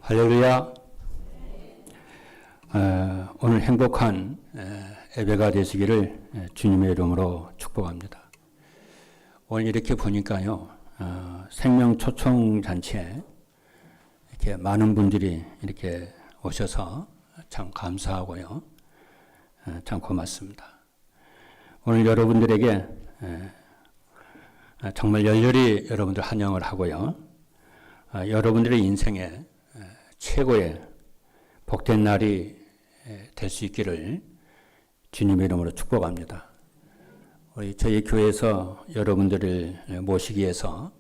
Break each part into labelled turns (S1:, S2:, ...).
S1: 할렐루야. 오늘 행복한 예배가 되시기를 주님의 이름으로 축복합니다. 오늘 이렇게 보니까요, 생명초청잔치에 이렇게 많은 분들이 이렇게 오셔서 참 감사하고요, 참 고맙습니다. 오늘 여러분들에게 정말 열렬히 여러분들 환영을 하고요, 여러분들의 인생에 최고의 복된 날이 될 수 있기를 주님의 이름으로 축복합니다. 저희 교회에서 여러분들을 모시기 위해서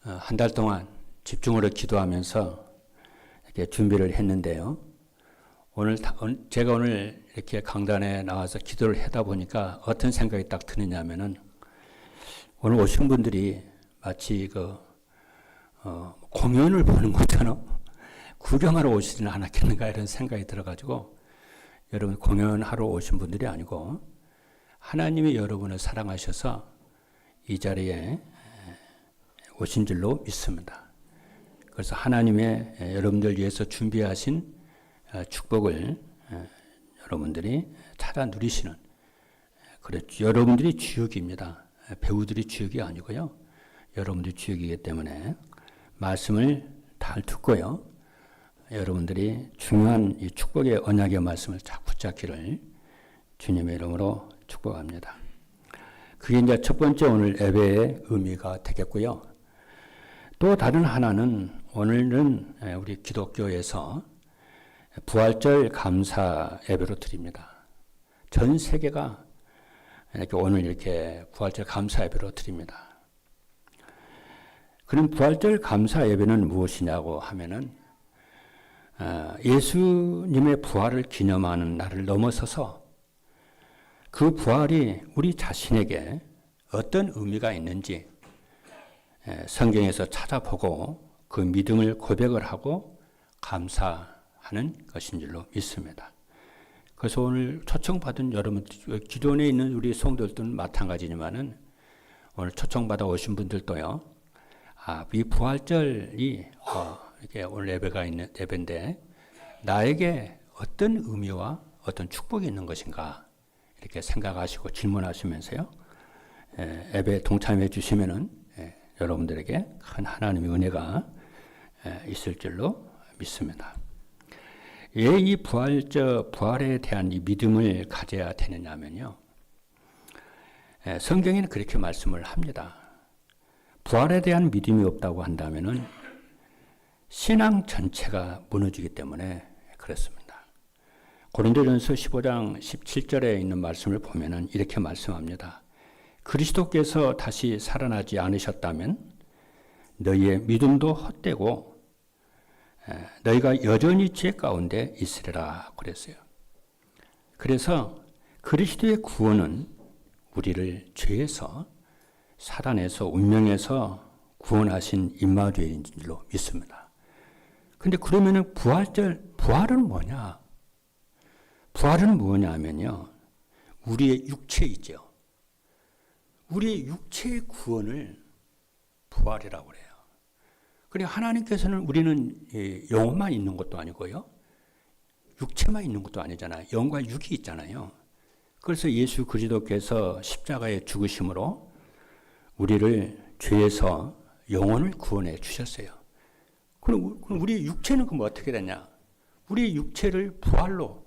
S1: 한 달 동안 집중으로 기도하면서 이렇게 준비를 했는데요. 제가 오늘 이렇게 강단에 나와서 기도를 하다 보니까 어떤 생각이 딱 드느냐면은, 오늘 오신 분들이 마치 공연을 보는 것처럼 구경하러 오시지는 않았겠는가 이런 생각이 들어가지고, 여러분 공연하러 오신 분들이 아니고 하나님이 여러분을 사랑하셔서 이 자리에 오신 줄로 믿습니다. 그래서 하나님의 여러분들 위해서 준비하신 축복을 여러분들이 찾아 누리시는, 그렇죠. 여러분들이 주역입니다. 배우들이 주역이 아니고요, 여러분들이 주역이기 때문에 말씀을 잘 듣고요, 여러분들이 중요한 이 축복의 언약의 말씀을 잘 붙잡기를 주님의 이름으로 축복합니다. 그게 이제 첫 번째 오늘 예배의 의미가 되겠고요. 또 다른 하나는, 오늘은 우리 기독교에서 부활절 감사 예배로 드립니다. 전 세계가 이렇게 오늘 이렇게 부활절 감사 예배로 드립니다. 그럼 부활절 감사 예배는 무엇이냐고 하면은, 예수님의 부활을 기념하는 날을 넘어서서 그 부활이 우리 자신에게 어떤 의미가 있는지 성경에서 찾아보고 그 믿음을 고백을 하고 감사하는 것인 줄로 믿습니다. 그래서 오늘 초청받은 여러분, 기존에 있는 우리 성도들도 마찬가지지만은 오늘 초청받아 오신 분들도요, 이 부활절이 이렇게 오늘 예배가 있는 예배인데 나에게 어떤 의미와 어떤 축복이 있는 것인가 이렇게 생각하시고 질문하시면서요, 예배에 동참해 주시면은 여러분들에게 큰 하나님의 은혜가 있을 줄로 믿습니다. 왜 이 부활에 대한 이 믿음을 가져야 되느냐면요, 성경에는 그렇게 말씀을 합니다. 부활에 대한 믿음이 없다고 한다면은 신앙 전체가 무너지기 때문에 그렇습니다. 고린도전서 15장 17절에 있는 말씀을 보면은 이렇게 말씀합니다. 그리스도께서 다시 살아나지 않으셨다면 너희의 믿음도 헛되고 너희가 여전히 죄 가운데 있으리라 그랬어요. 그래서 그리스도의 구원은 우리를 죄에서, 사단에서, 운명에서 구원하신 임마누엘인 줄로 믿습니다. 근데 그러면은 부활은 뭐냐? 부활은 뭐냐 하면요, 우리의 육체이죠. 우리의 육체의 구원을 부활이라고 그래요. 그러니까 하나님께서는, 우리는 영혼만 있는 것도 아니고요, 육체만 있는 것도 아니잖아요. 영과 육이 있잖아요. 그래서 예수 그리스도께서 십자가의 죽으심으로 우리를 죄에서 영혼을 구원해 주셨어요. 그럼 우리 육체는 그럼 어떻게 되냐? 우리 육체를 부활로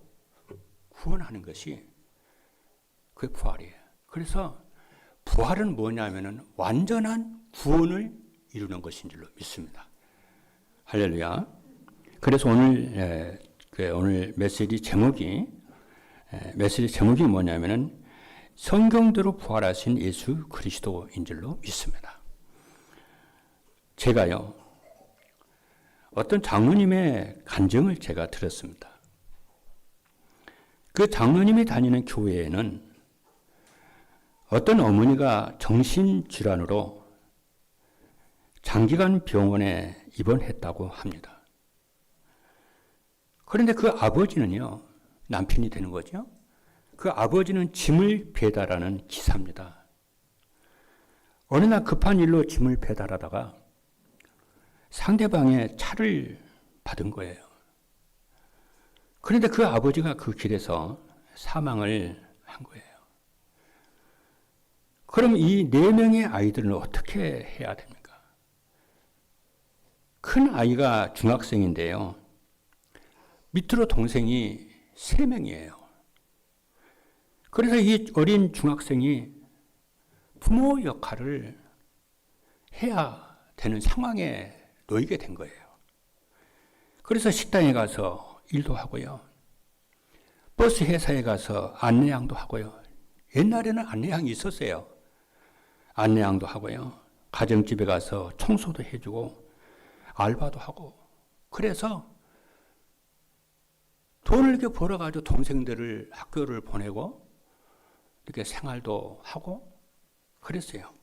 S1: 구원하는 것이 그게 부활이에요. 그래서 부활은 뭐냐면은 완전한 구원을 이루는 것인 줄로 믿습니다. 할렐루야. 그래서 오늘 메시지 제목이 뭐냐면은 성경대로 부활하신 예수 그리스도인 줄로 믿습니다. 제가요, 어떤 장로님의 간증을 제가 들었습니다. 그 장로님이 다니는 교회에는 어떤 어머니가 정신질환으로 장기간 병원에 입원했다고 합니다. 그런데 그 아버지는요, 남편이 되는 거죠. 그 아버지는 짐을 배달하는 기사입니다. 어느 날 급한 일로 짐을 배달하다가 상대방의 차를 받은 거예요. 그런데 그 아버지가 그 길에서 사망을 한 거예요. 그럼 이 4명의 아이들은 어떻게 해야 됩니까? 큰 아이가 중학생인데요. 밑으로 동생이 3명이에요. 그래서 이 어린 중학생이 부모 역할을 해야 되는 상황에 놓이게 된 거예요. 그래서 식당에 가서 일도 하고요. 버스 회사에 가서 안내양도 하고요. 옛날에는 안내양이 있었어요. 안내양도 하고요. 가정집에 가서 청소도 해주고 알바도 하고. 그래서 돈을 이렇게 벌어가지고 동생들을 학교를 보내고 이렇게 생활도 하고 그랬어요.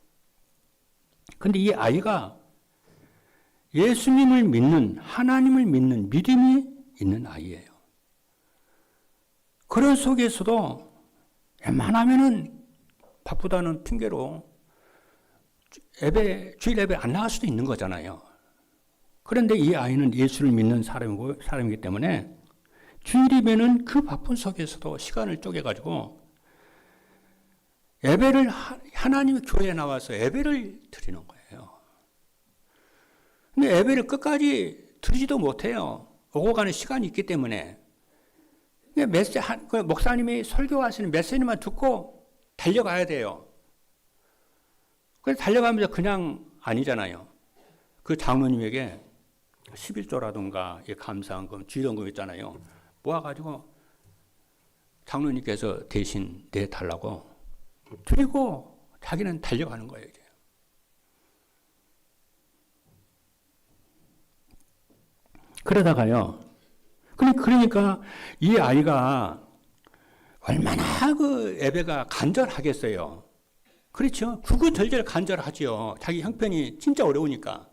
S1: 근데 이 아이가 예수님을 믿는, 하나님을 믿는 믿음이 있는 아이예요. 그런 속에서도 웬만하면은 바쁘다는 핑계로 주일 예배 안 나갈 수도 있는 거잖아요. 그런데 이 아이는 예수를 믿는 사람이기 때문에 주일 예배는 그 바쁜 속에서도 시간을 쪼개가지고 예배를, 하나님의 교회에 나와서 예배를 드리는 거예요. 근데 예배를 끝까지 드리지도 못해요. 오고 가는 시간이 있기 때문에. 목사님이 설교하시는 메시지만 듣고 달려가야 돼요. 그래서 달려가면서 그냥 아니잖아요. 그 장로님에게 11조라든가 감사한금, 주일원금 있잖아요. 모아가지고 장로님께서 대신 내달라고 드리고 자기는 달려가는 거예요. 이제. 그러다가요. 그러니까 이 아이가 얼마나 그 예배가 간절하겠어요. 그렇죠. 구구절절 간절하지요. 자기 형편이 진짜 어려우니까.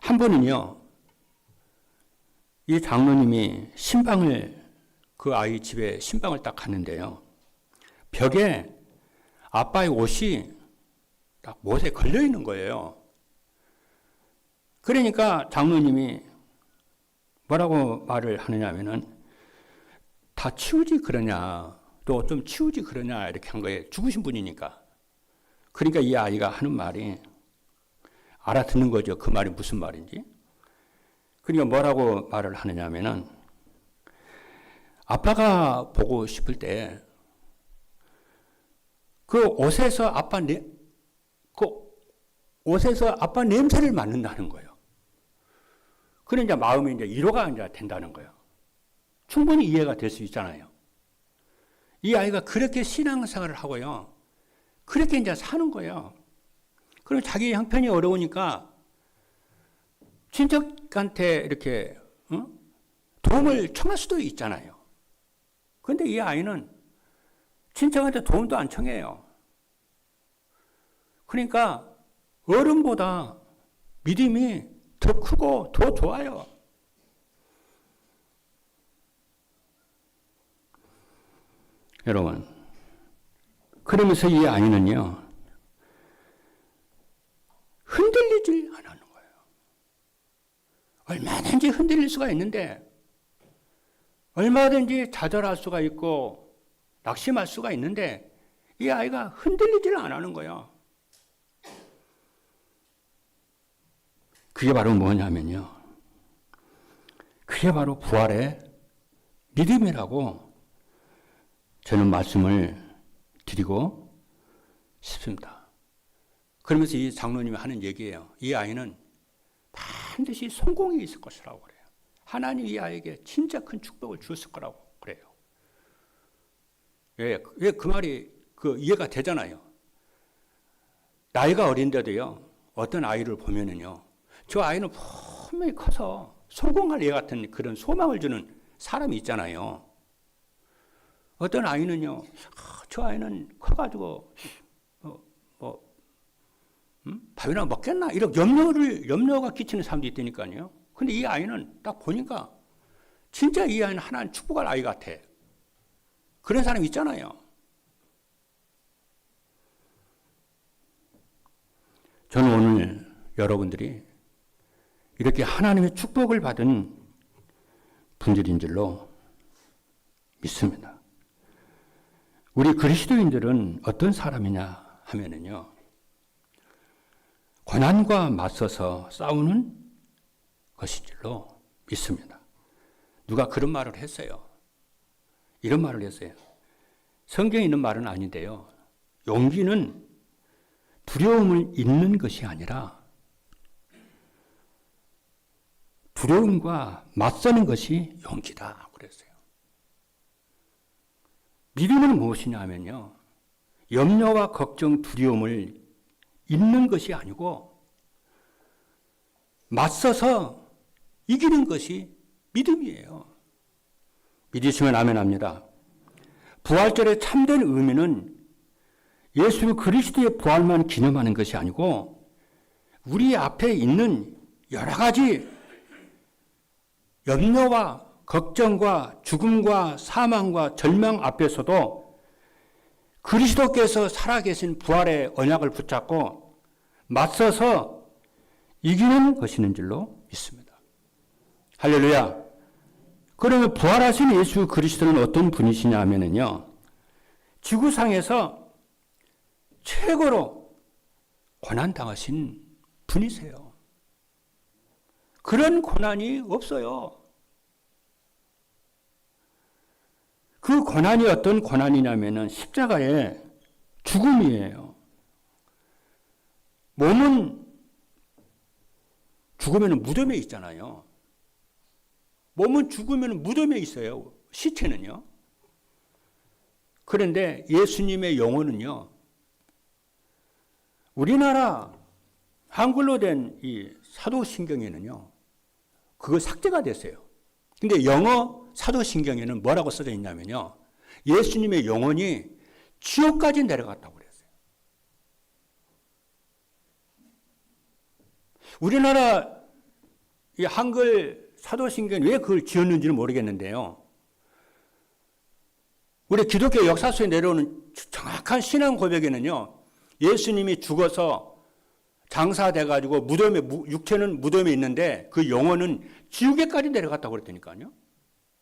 S1: 한 번은요. 이 장로님이 그 아이 집에 신방을 딱 갔는데요. 벽에 아빠의 옷이 딱 못에 걸려 있는 거예요. 그러니까 장로님이 뭐라고 말을 하느냐 하면은 다 치우지 그러냐, 또 좀 치우지 그러냐 이렇게 한 거예요. 죽으신 분이니까. 그러니까 이 아이가 하는 말이 알아듣는 거죠. 그 말이 무슨 말인지. 그러니까 뭐라고 말을 하느냐 하면은 아빠가 보고 싶을 때 그 옷에서 아빠 냄새를 맡는다는 거예요. 그런 이제 마음이 이제 위로가 이제 된다는 거예요. 충분히 이해가 될 수 있잖아요. 이 아이가 그렇게 신앙생활을 하고요. 그렇게 이제 사는 거예요. 그리고 자기 형편이 어려우니까 친척한테 이렇게 도움을 청할 수도 있잖아요. 그런데 이 아이는 친척한테 도움도 안 청해요. 그러니까 어른보다 믿음이 더 크고 더 좋아요. 여러분, 그러면서 이 아이는요, 흔들리질 안 하는 거예요. 얼마든지 흔들릴 수가 있는데, 얼마든지 좌절할 수가 있고, 낙심할 수가 있는데, 이 아이가 흔들리질 안 하는 거예요. 그게 바로 뭐냐면요. 그게 바로 부활의 믿음이라고 저는 말씀을 드리고 싶습니다. 그러면서 이 장로님이 하는 얘기예요. 이 아이는 반드시 성공이 있을 것이라고 그래요. 하나님 이 아이에게 진짜 큰 축복을 주었을 거라고 그래요. 왜 그 말이 이해가 되잖아요. 나이가 어린데도요. 어떤 아이를 보면은요. 저 아이는 분명히 커서 성공할 애 같은 그런 소망을 주는 사람이 있잖아요. 어떤 아이는요, 저 아이는 커가지고, 밥이나 먹겠나? 이런 염려가 끼치는 사람도 있다니까요. 근데 이 아이는 딱 보니까, 진짜 이 아이는 하나님 축복할 아이 같아. 그런 사람 있잖아요. 저는 오늘 여러분들이 이렇게 하나님의 축복을 받은 분들인 줄로 믿습니다. 우리 그리스도인들은 어떤 사람이냐 하면은요, 고난과 맞서서 싸우는 것인 줄로 믿습니다. 누가 그런 말을 했어요. 이런 말을 했어요. 성경에 있는 말은 아닌데요. 용기는 두려움을 잊는 것이 아니라 두려움과 맞서는 것이 용기다. 그랬어요. 믿음은 무엇이냐 하면요, 염려와 걱정, 두려움을 잊는 것이 아니고 맞서서 이기는 것이 믿음이에요. 믿으시면 아멘 합니다. 부활절의 참된 의미는 예수 그리스도의 부활만 기념하는 것이 아니고 우리 앞에 있는 여러 가지 염려와 걱정과 죽음과 사망과 절망 앞에서도 그리스도께서 살아계신 부활의 언약을 붙잡고 맞서서 이기는 것이는 줄로 믿습니다. 할렐루야. 그러면 부활하신 예수 그리스도는 어떤 분이시냐 하면요, 지구상에서 최고로 고난당하신 분이세요. 그런 고난이 없어요. 그 고난이 어떤 고난이냐면은 십자가의 죽음이에요. 몸은 죽으면 무덤에 있잖아요. 몸은 죽으면 무덤에 있어요. 시체는요. 그런데 예수님의 영혼은요, 우리나라 한글로 된 이 사도신경에는요, 그거 삭제가 됐어요. 근데 영어 사도신경에는 뭐라고 써져 있냐면요, 예수님의 영혼이 지옥까지 내려갔다고 그랬어요. 우리나라 이 한글 사도신경 왜 그걸 지었는지는 모르겠는데요, 우리 기독교 역사 속에 내려오는 정확한 신앙 고백에는요, 예수님이 죽어서 장사돼가지고 무덤에, 육체는 무덤에 있는데 그 영혼은 지옥에까지 내려갔다고 그랬다니까요.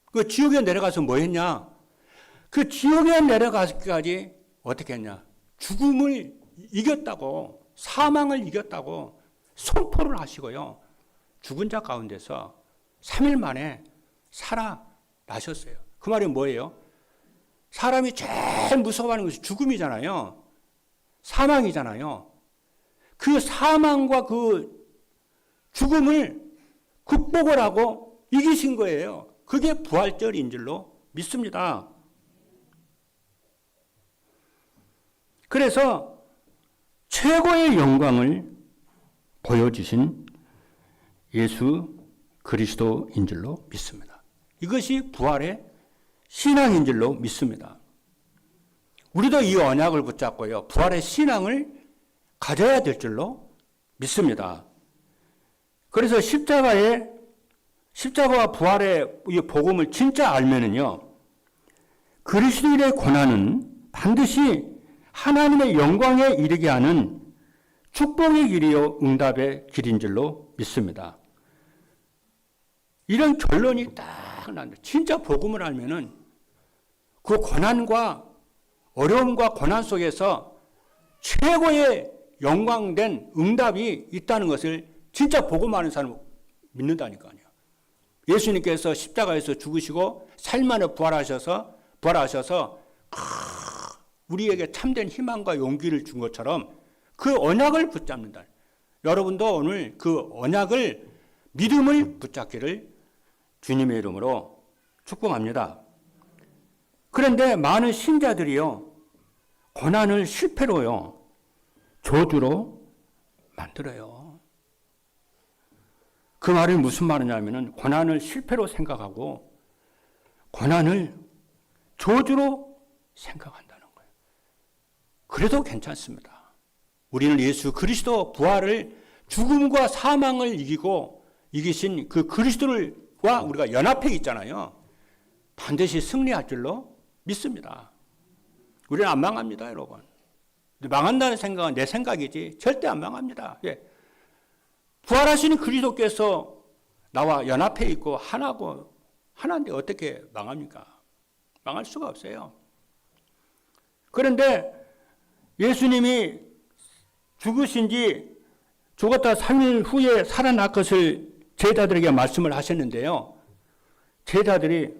S1: 그 지옥에 내려가서 뭐 했냐? 그 지옥에 내려가기까지 어떻게 했냐? 죽음을 이겼다고, 사망을 이겼다고 선포를 하시고요, 죽은 자 가운데서 3일 만에 살아나셨어요. 그 말이 뭐예요? 사람이 제일 무서워하는 것이 죽음이잖아요. 사망이잖아요. 그 사망과 그 죽음을 극복을 하고 이기신 거예요. 그게 부활절인 줄로 믿습니다. 그래서 최고의 영광을 보여주신 예수 그리스도인 줄로 믿습니다. 이것이 부활의 신앙인 줄로 믿습니다. 우리도 이 언약을 붙잡고요, 부활의 신앙을 가져야 될 줄로 믿습니다. 그래서 십자가와 부활의 이 복음을 진짜 알면은요, 그리스도인의 고난은 반드시 하나님의 영광에 이르게 하는 축복의 길이요 응답의 길인 줄로 믿습니다. 이런 결론이 딱 난다. 진짜 복음을 알면은 그 고난과 어려움과 고난 속에서 최고의 영광된 응답이 있다는 것을 진짜 복음하는 사람은 믿는다니까요. 예수님께서 십자가에서 죽으시고 4일 만에 부활하셔서 우리에게 참된 희망과 용기를 준 것처럼 그 언약을 붙잡는다. 여러분도 오늘 그 언약을, 믿음을 붙잡기를 주님의 이름으로 축복합니다. 그런데 많은 신자들이요, 고난을 실패로요, 저주로 만들어요. 그 말이 무슨 말이냐면은 고난을 실패로 생각하고 고난을 저주로 생각한다는 거예요. 그래도 괜찮습니다. 우리는 예수 그리스도 부활을, 죽음과 사망을 이기신 그 그리스도와 우리가 연합해 있잖아요. 반드시 승리할 줄로 믿습니다. 우리는 안 망합니다, 여러분. 망한다는 생각은 내 생각이지 절대 안 망합니다. 예. 부활하시는 그리스도께서 나와 연합해 있고 하나인데 어떻게 망합니까? 망할 수가 없어요. 그런데 예수님이 죽으신 지 죽었다 3일 후에 살아날 것을 제자들에게 말씀을 하셨는데요. 제자들이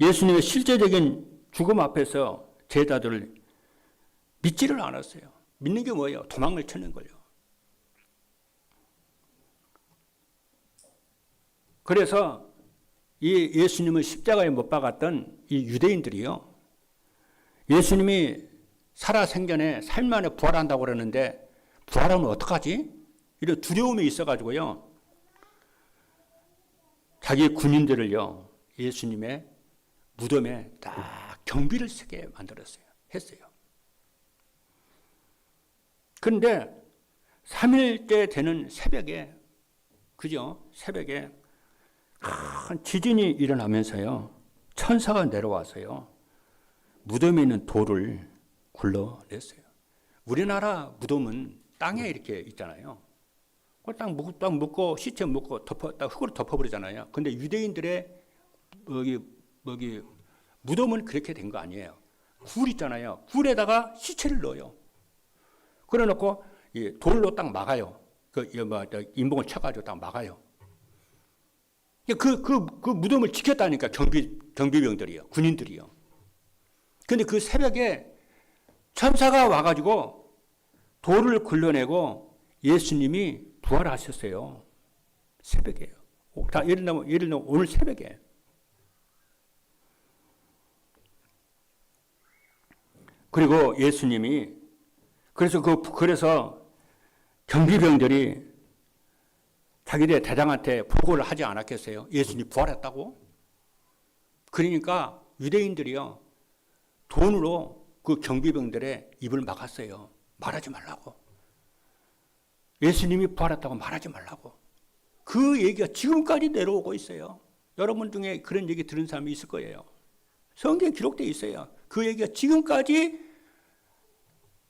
S1: 예수님의 실제적인 죽음 앞에서 제자들을 믿지를 않았어요. 믿는 게 뭐예요? 도망을 치는 거예요. 그래서 이 예수님을 십자가에 못 박았던 이 유대인들이요. 예수님이 살아생전에 3일 만에 부활한다고 그러는데 부활하면 어떡하지? 이런 두려움이 있어가지고요. 자기 군인들을요. 예수님의 무덤에 딱 경비를 서게 만들었어요. 했어요. 그런데 3일째 되는 새벽에, 그죠? 새벽에 큰 지진이 일어나면서요. 천사가 내려와서요. 무덤에 있는 돌을 굴러냈어요. 우리나라 무덤은 땅에 이렇게 있잖아요. 딱 묻고 시체 묻고 딱 흙으로 덮어버리잖아요. 근데 유대인들의 여기 무덤은 그렇게 된 거 아니에요. 굴 있잖아요. 굴에다가 시체를 넣어요. 그래놓고 돌로 딱 막아요. 인봉을 쳐가지고 딱 막아요. 그 무덤을 지켰다니까 경비병들이요, 군인들이요. 근데 그 새벽에 천사가 와가지고 돌을 굴러내고 예수님이 부활하셨어요. 새벽에요. 예를 들면 오늘 새벽에. 그리고 예수님이 그래서 경비병들이 자기네 대장한테 보고를 하지 않았겠어요? 예수님이 부활했다고? 그러니까 유대인들이요. 돈으로 그 경비병들의 입을 막았어요. 말하지 말라고. 예수님이 부활했다고 말하지 말라고. 그 얘기가 지금까지 내려오고 있어요. 여러분 중에 그런 얘기 들은 사람이 있을 거예요. 성경에 기록되어 있어요. 그 얘기가 지금까지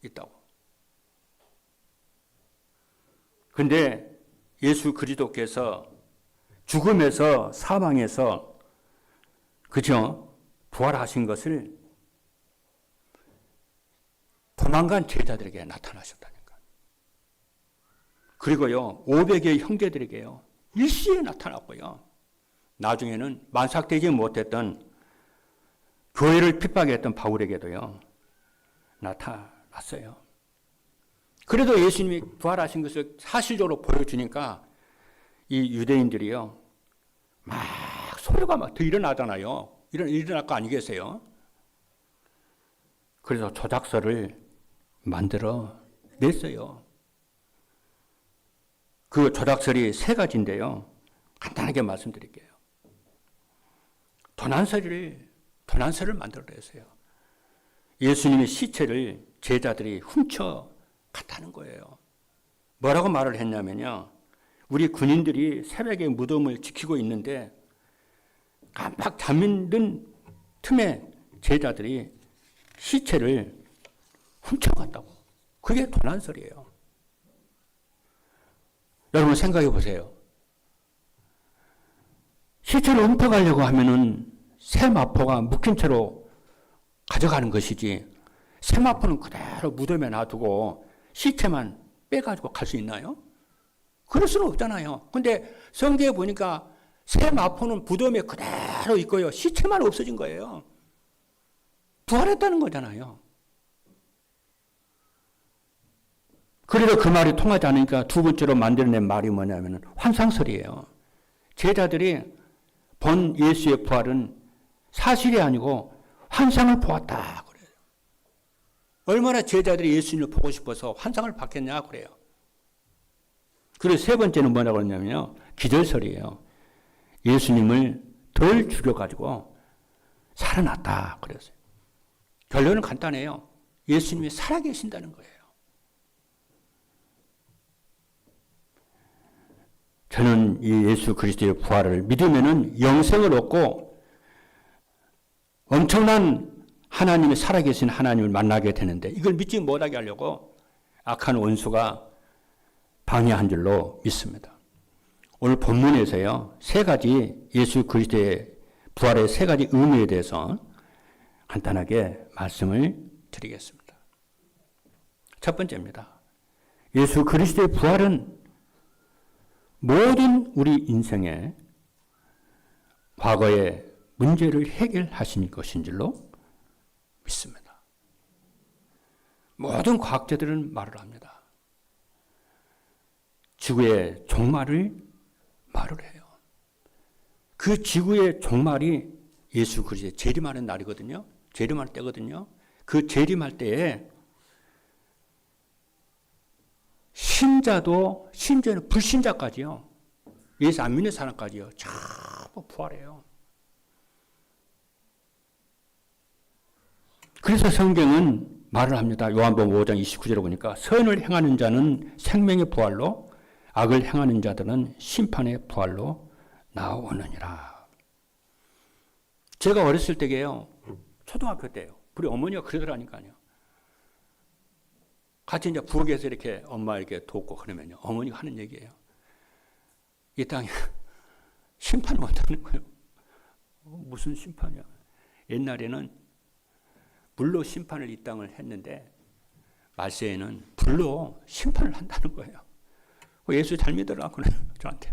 S1: 있다고. 근데 예수 그리스도께서 죽음에서 사망에서 그죠? 부활하신 것을 도망간 제자들에게 나타나셨다니까. 그리고요, 500의 형제들에게요, 일시에 나타났고요. 나중에는 만삭되지 못했던 교회를 핍박했던 바울에게도요, 나타났어요. 그래도 예수님이 부활하신 것을 사실적으로 보여주니까 이 유대인들이요, 막 소리가 막 더 일어나잖아요. 일어날 거 아니겠어요? 그래서 조작서를 만들어 냈어요. 그 조작설이 3가지인데요. 간단하게 말씀드릴게요. 도난설을 만들어 냈어요. 예수님의 시체를 제자들이 훔쳐 갔다는 거예요. 뭐라고 말을 했냐면요. 우리 군인들이 새벽에 무덤을 지키고 있는데 깜빡 잠든 틈에 제자들이 시체를 훔쳐갔다고. 그게 도난설이에요. 여러분 생각해 보세요. 시체를 훔쳐가려고 하면은 세마포가 묶인 채로 가져가는 것이지, 세마포는 그대로 무덤에 놔두고 시체만 빼가지고 갈 수 있나요? 그럴 수는 없잖아요. 근데 성경에 보니까 세마포는 무덤에 그대로 있고요. 시체만 없어진 거예요. 부활했다는 거잖아요. 그래도 그 말이 통하지 않으니까 두 번째로 만들어낸 말이 뭐냐면 환상설이에요. 제자들이 본 예수의 부활은 사실이 아니고 환상을 보았다 그래요. 얼마나 제자들이 예수님을 보고 싶어서 환상을 봤겠냐 그래요. 그리고 3번째는 뭐라고 그러냐면요. 기절설이에요. 예수님을 덜 죽여가지고 살아났다 그랬어요. 결론은 간단해요. 예수님이 살아계신다는 거예요. 저는 이 예수 그리스도의 부활을 믿으면은 영생을 얻고 엄청난 하나님이 살아계신 하나님을 만나게 되는데, 이걸 믿지 못하게 하려고 악한 원수가 방해한 줄로 믿습니다. 오늘 본문에서요, 세 가지 예수 그리스도의 부활의 세 가지 의미에 대해서 간단하게 말씀을 드리겠습니다. 첫 번째입니다. 예수 그리스도의 부활은 모든 우리 인생의 과거의 문제를 해결하신 것인 줄로 믿습니다. 모든 과학자들은 말을 합니다. 지구의 종말을 말을 해요. 그 지구의 종말이 예수 그리스도의 재림하는 날이거든요. 재림할 때거든요. 그 재림할 때에 신자도 심지어는 불신자까지요. 예수 안 믿는 사람까지요. 전부 부활해요. 그래서 성경은 말을 합니다. 요한복음 5장 29절에 보니까 선을 행하는 자는 생명의 부활로 악을 행하는 자들은 심판의 부활로 나오느니라. 제가 어렸을 때게요. 초등학교 때요. 우리 어머니가 그러더라니까요. 같이 이제 부엌에서 이렇게 엄마 이렇게 돕고 그러면요. 어머니가 하는 얘기예요. 이 땅에 심판을 못하는 거예요. 무슨 심판이야. 옛날에는 물로 심판을 이 땅을 했는데 말세에는 불로 심판을 한다는 거예요. 예수 잘 믿으라고 저한테.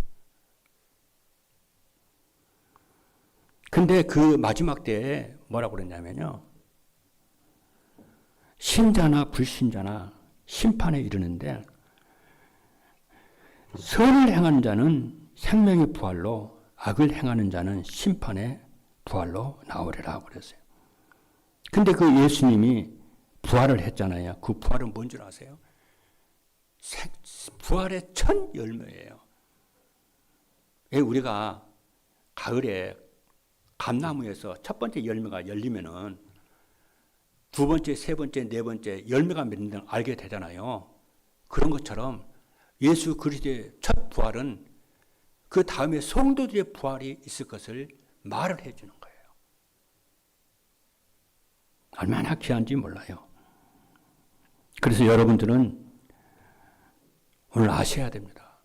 S1: 근데 그 마지막 때에 뭐라고 그랬냐면요. 신자나 불신자나 심판에 이르는데 선을 행하는 자는 생명의 부활로 악을 행하는 자는 심판의 부활로 나오리라고 그랬어요. 근데 그 예수님이 부활을 했잖아요. 그 부활은 뭔 줄 아세요? 부활의 첫 열매예요. 우리가 가을에 감나무에서 첫 번째 열매가 열리면은 두 번째, 세 번째, 네 번째 열매가 맺는 걸 알게 되잖아요. 그런 것처럼 예수 그리스도의 첫 부활은 그 다음에 성도들의 부활이 있을 것을 말을 해주는 거예요. 얼마나 귀한지 몰라요. 그래서 여러분들은 오늘 아셔야 됩니다.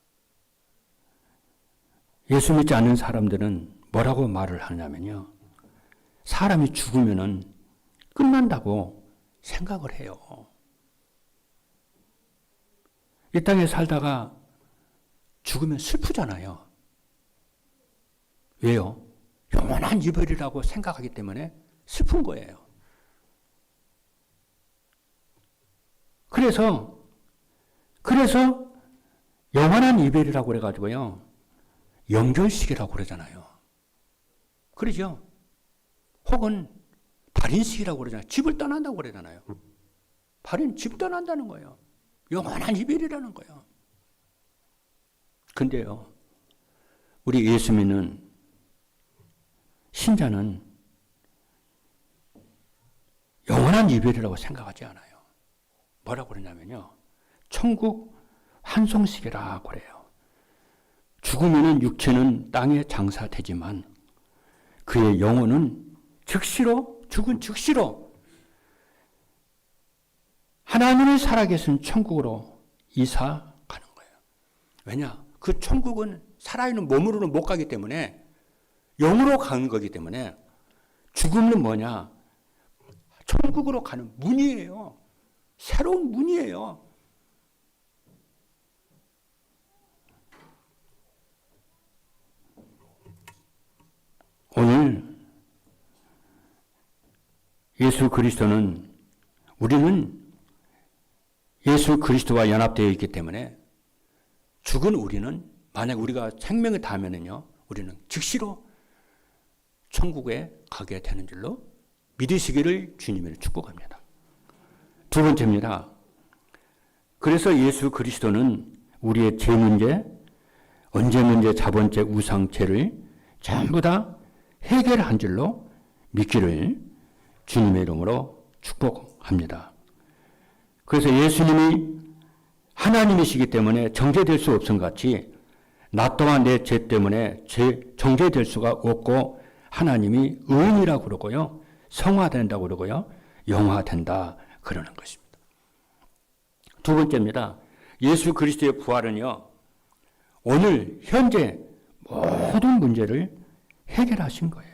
S1: 예수 믿지 않는 사람들은 뭐라고 말을 하냐면요. 사람이 죽으면은 끝난다고 생각을 해요. 이 땅에 살다가 죽으면 슬프잖아요. 왜요? 영원한 이별이라고 생각하기 때문에 슬픈 거예요. 그래서 영원한 이별이라고 그래가지고요. 영절식이라고 그러잖아요. 그러죠? 혹은 발인식이라고 그러잖아요. 집을 떠난다고 그러잖아요. 발인 집 떠난다는 거예요. 영원한 이별이라는 거예요. 근데요. 우리 예수 믿는 신자는 영원한 이별이라고 생각하지 않아요. 뭐라고 그러냐면요. 천국 환송식이라고 그래요. 죽으면 육체는 땅에 장사되지만 그의 영혼은 죽은 즉시로 하나님이 살아계신 천국으로 이사 가는 거예요. 왜냐? 그 천국은 살아있는 몸으로는 못 가기 때문에 영으로 가는 거기 때문에 죽음은 뭐냐? 천국으로 가는 문이에요. 새로운 문이에요. 오늘 예수 그리스도는 우리는 예수 그리스도와 연합되어 있기 때문에 죽은 우리는 만약 우리가 생명을 다하면은요, 우리는 즉시로 천국에 가게 되는 줄로 믿으시기를 주님을 축복합니다. 두 번째입니다. 그래서 예수 그리스도는 우리의 죄 문제, 언제 문제, 자본죄, 우상죄를 전부 다 해결한 줄로 믿기를 주님의 이름으로 축복합니다. 그래서 예수님이 하나님이시기 때문에 정죄될 수 없음 같이 나 또한 내 죄 때문에 정죄될 수가 없고 하나님이 의인이라고 그러고요. 성화된다고 그러고요. 영화된다 그러는 것입니다. 두 번째입니다. 예수 그리스도의 부활은요, 오늘 현재 모든 문제를 해결하신 거예요.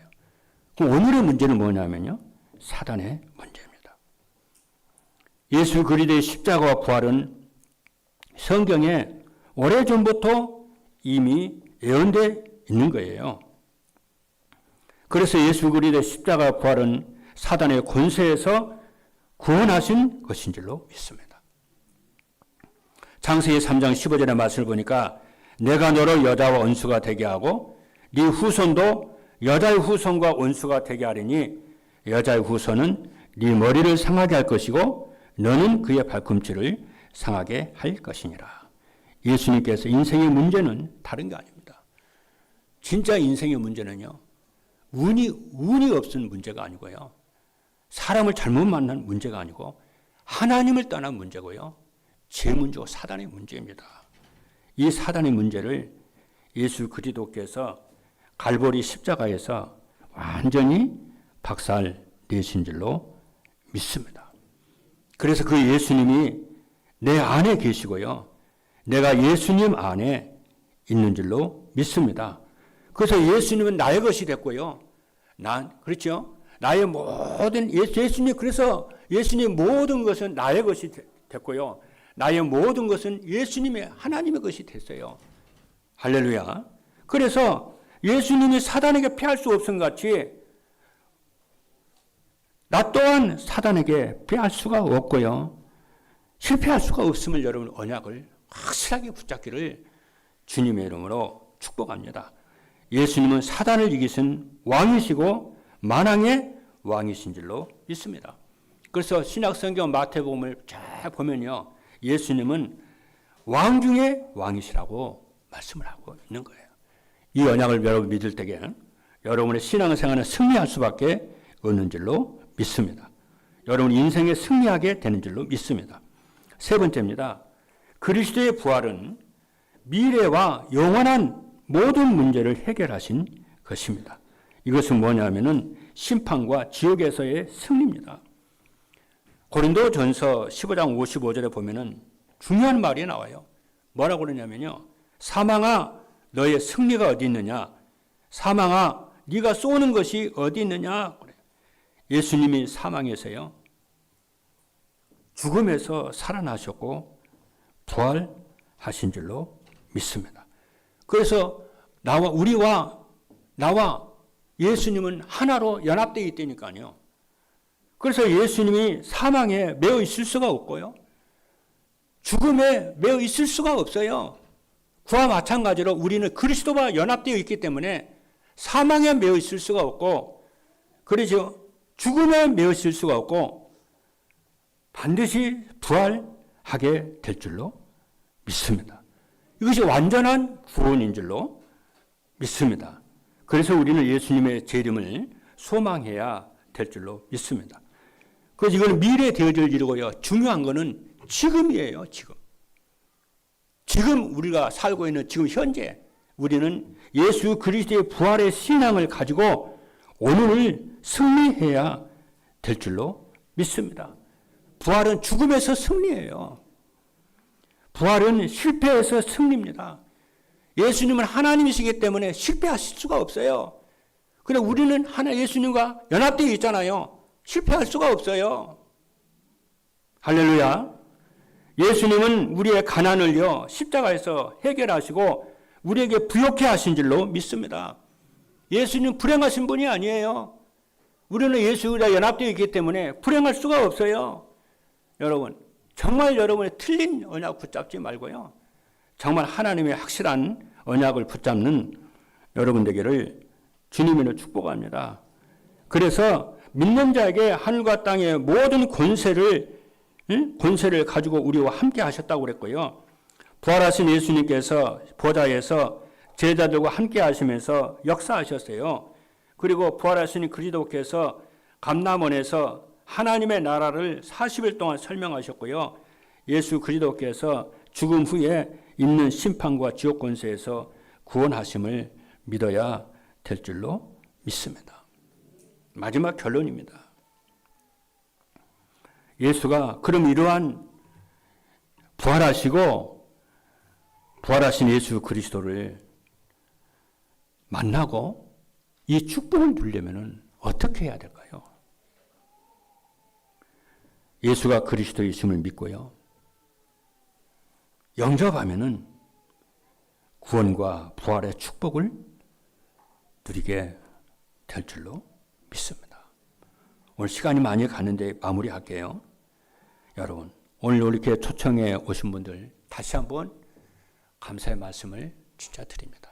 S1: 그럼 오늘의 문제는 뭐냐면요, 사단의 문제입니다. 예수 그리스도의 십자가와 부활은 성경에 오래전부터 이미 예언되어 있는 거예요. 그래서 예수 그리스도의 십자가 부활은 사단의 권세에서 구원하신 것인 줄로 믿습니다. 창세기 3장 15절의 말씀을 보니까 내가 너를 여자와 원수가 되게 하고 네 후손도 여자의 후손과 원수가 되게 하리니 여자의 후손은 네 머리를 상하게 할 것이고 너는 그의 발꿈치를 상하게 할 것이니라. 예수님께서 인생의 문제는 다른 게 아닙니다. 진짜 인생의 문제는요, 운이 없은 문제가 아니고요, 사람을 잘못 만난 문제가 아니고 하나님을 떠난 문제고요, 제 문제고 사단의 문제입니다. 이 사단의 문제를 예수 그리스도께서 갈보리 십자가에서 완전히 박살내신 줄로 믿습니다. 그래서 그 예수님이 내 안에 계시고요, 내가 예수님 안에 있는 줄로 믿습니다. 그래서 예수님은 나의 것이 됐고요, 그렇죠? 나의 모든 예수님, 그래서 예수님 모든 것은 나의 것이 됐고요, 나의 모든 것은 예수님의 하나님의 것이 됐어요. 할렐루야. 그래서 예수님이 사단에게 피할 수 없음 같이 나 또한 사단에게 피할 수가 없고요, 실패할 수가 없음을 여러분 언약을 확실하게 붙잡기를 주님의 이름으로 축복합니다. 예수님은 사단을 이기신 왕이시고 만왕의 왕이신 줄로 믿습니다. 그래서 신약성경 마태복음을 쫙 보면요, 예수님은 왕 중에 왕이시라고 말씀을 하고 있는 거예요. 이 언약을 여러분 믿을 때에 여러분의 신앙생활은 승리할 수밖에 없는 줄로 믿습니다. 여러분 인생에 승리하게 되는 줄로 믿습니다. 세 번째입니다. 그리스도의 부활은 미래와 영원한 모든 문제를 해결하신 것입니다. 이것은 뭐냐면은 심판과 지옥에서의 승리입니다. 고린도전서 15장 55절에 보면은 중요한 말이 나와요. 뭐라고 그러냐면요, 사망아 너의 승리가 어디 있느냐, 사망아 네가 쏘는 것이 어디 있느냐. 예수님이 사망에서요, 죽음에서 살아나셨고 부활하신 줄로 믿습니다. 그래서 우리와 나와 예수님은 하나로 연합되어 있다니까요. 그래서 예수님이 사망에 매어 있을 수가 없고요, 죽음에 매어 있을 수가 없어요. 그와 마찬가지로 우리는 그리스도와 연합되어 있기 때문에 사망에 매어 있을 수가 없고, 그래서 죽음에 매어 있을 수가 없고 반드시 부활하게 될 줄로 믿습니다. 이것이 완전한 구원인 줄로 믿습니다. 그래서 우리는 예수님의 재림을 소망해야 될 줄로 믿습니다. 그래서 이건 미래에 되어질 일이고요, 중요한 것은 지금이에요. 지금 우리가 살고 있는 지금 현재 우리는 예수 그리스도의 부활의 신앙을 가지고 오늘을 승리해야 될 줄로 믿습니다. 부활은 죽음에서 승리예요. 부활은 실패에서 승리입니다. 예수님은 하나님이시기 때문에 실패하실 수가 없어요. 그런데 우리는 예수님과 연합되어 있잖아요. 실패할 수가 없어요. 할렐루야. 예수님은 우리의 가난을요, 십자가에서 해결하시고 우리에게 부욕해 하신 줄로 믿습니다. 예수님 불행하신 분이 아니에요. 우리는 예수와 연합되어 있기 때문에 불행할 수가 없어요. 여러분, 정말 여러분의 틀린 언약 붙잡지 말고요, 정말 하나님의 확실한 언약을 붙잡는 여러분 되기를 주님으로 축복합니다. 그래서 믿는 자에게 하늘과 땅의 모든 권세를 가지고 우리와 함께 하셨다고 그랬고요, 부활하신 예수님께서 보좌에서 제자들과 함께 하시면서 역사하셨어요. 그리고 부활하신 그리스도께서 감람원에서 하나님의 나라를 40일 동안 설명하셨고요, 예수 그리스도께서 죽음 후에 있는 심판과 지옥 권세에서 구원하심을 믿어야 될 줄로 믿습니다. 마지막 결론입니다. 예수가 그럼 이러한 부활하시고 부활하신 예수 그리스도를 만나고 이 축복을 누리려면 어떻게 해야 될까요? 예수가 그리스도이심을 믿고요. 영접하면은 구원과 부활의 축복을 누리게 될 줄로 믿습니다. 오늘 시간이 많이 가는데 마무리할게요. 여러분, 오늘 이렇게 초청해 오신 분들 다시 한번 감사의 말씀을 진짜 드립니다.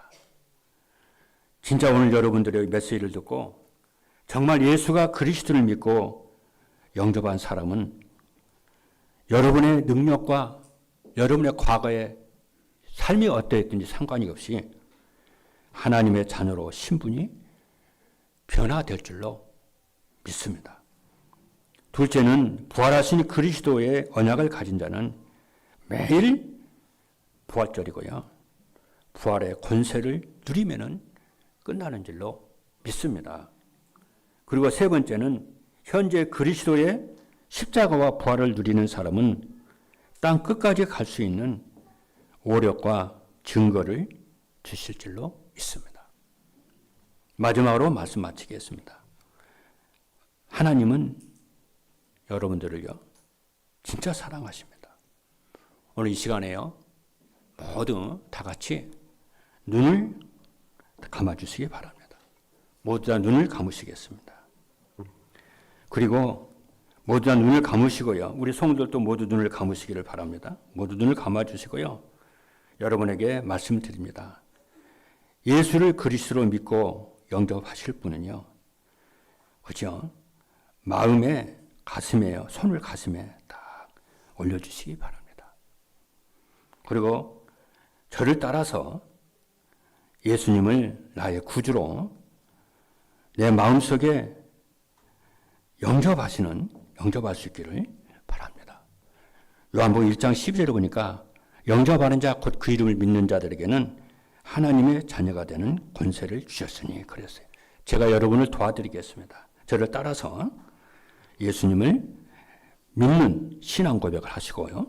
S1: 진짜 오늘 여러분들의 메시지를 듣고 정말 예수가 그리스도를 믿고 영접한 사람은 여러분의 능력과 여러분의 과거의 삶이 어떠했든지 상관이 없이 하나님의 자녀로 신분이 변화될 줄로 믿습니다. 둘째는 부활하신 그리스도의 언약을 가진 자는 매일 부활절이고요. 부활의 권세를 누리면은 끝나는 줄로 믿습니다. 그리고 세 번째는 현재 그리스도의 십자가와 부활을 누리는 사람은 땅 끝까지 갈 수 있는 오력과 증거를 주실 줄로 믿습니다. 마지막으로 말씀 마치겠습니다. 하나님은 여러분들을요, 진짜 사랑하십니다. 오늘 이 시간에요, 모두 다 같이 눈을 감아주시기 바랍니다. 모두 다 눈을 감으시겠습니다. 그리고 모두 다 눈을 감으시고요. 우리 성도들도 모두 눈을 감으시기를 바랍니다. 모두 눈을 감아주시고요. 여러분에게 말씀드립니다. 예수를 그리스도로 믿고 영접하실 분은요, 그죠? 마음에, 가슴에요, 손을 가슴에 딱 올려주시기 바랍니다. 그리고 저를 따라서 예수님을 나의 구주로 내 마음속에 영접할 수 있기를 바랍니다. 요한복음 1장 12절에 보니까 영접하는 자 곧 그 이름을 믿는 자들에게는 하나님의 자녀가 되는 권세를 주셨으니 그랬어요. 제가 여러분을 도와드리겠습니다. 저를 따라서 예수님을 믿는 신앙 고백을 하시고요.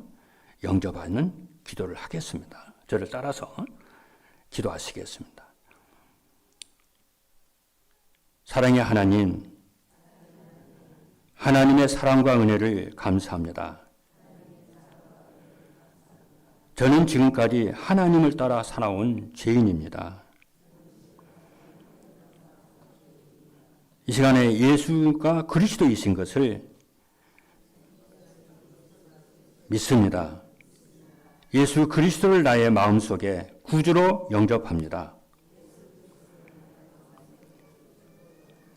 S1: 영접하는 기도를 하겠습니다. 저를 따라서 기도하시겠습니다. 사랑의 하나님, 하나님의 사랑과 은혜를 감사합니다. 저는 지금까지 하나님을 따라 살아온 죄인입니다. 이 시간에 예수가 그리스도이신 것을 믿습니다. 예수 그리스도를 나의 마음속에 구주로 영접합니다.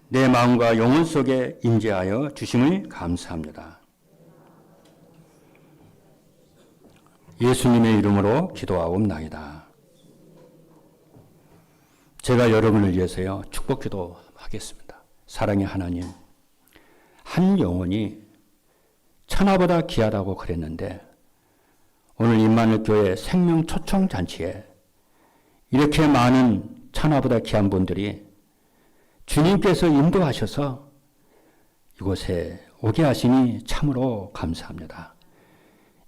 S1: 내 마음과 영혼 속에 임재하여 주심을 감사합니다. 예수님의 이름으로 기도하옵나이다. 제가 여러분을 위해서요, 축복 기도하겠습니다. 사랑의 하나님, 한 영혼이 천하보다 귀하다고 그랬는데 오늘 임마누엘 교회 생명 초청 잔치에 이렇게 많은 천하보다 귀한 분들이 주님께서 인도하셔서 이곳에 오게 하시니 참으로 감사합니다.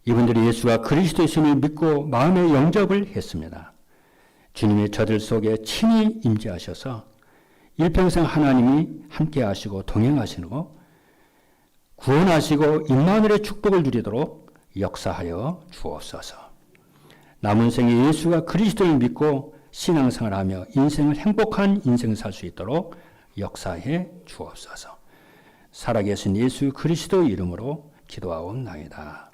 S1: 이분들이 예수가 그리스도이심을 믿고 마음의 영접을 했습니다. 주님의 저들 속에 친히 임재하셔서 일평생 하나님이 함께 하시고 동행하시고 구원하시고 임마누엘의 축복을 누리도록 역사하여 주옵소서. 남은 생에 예수가 그리스도를 믿고 신앙생활하며 인생을 행복한 인생을 살 수 있도록 역사해 주옵소서. 살아계신 예수 그리스도의 이름으로 기도하옵나이다.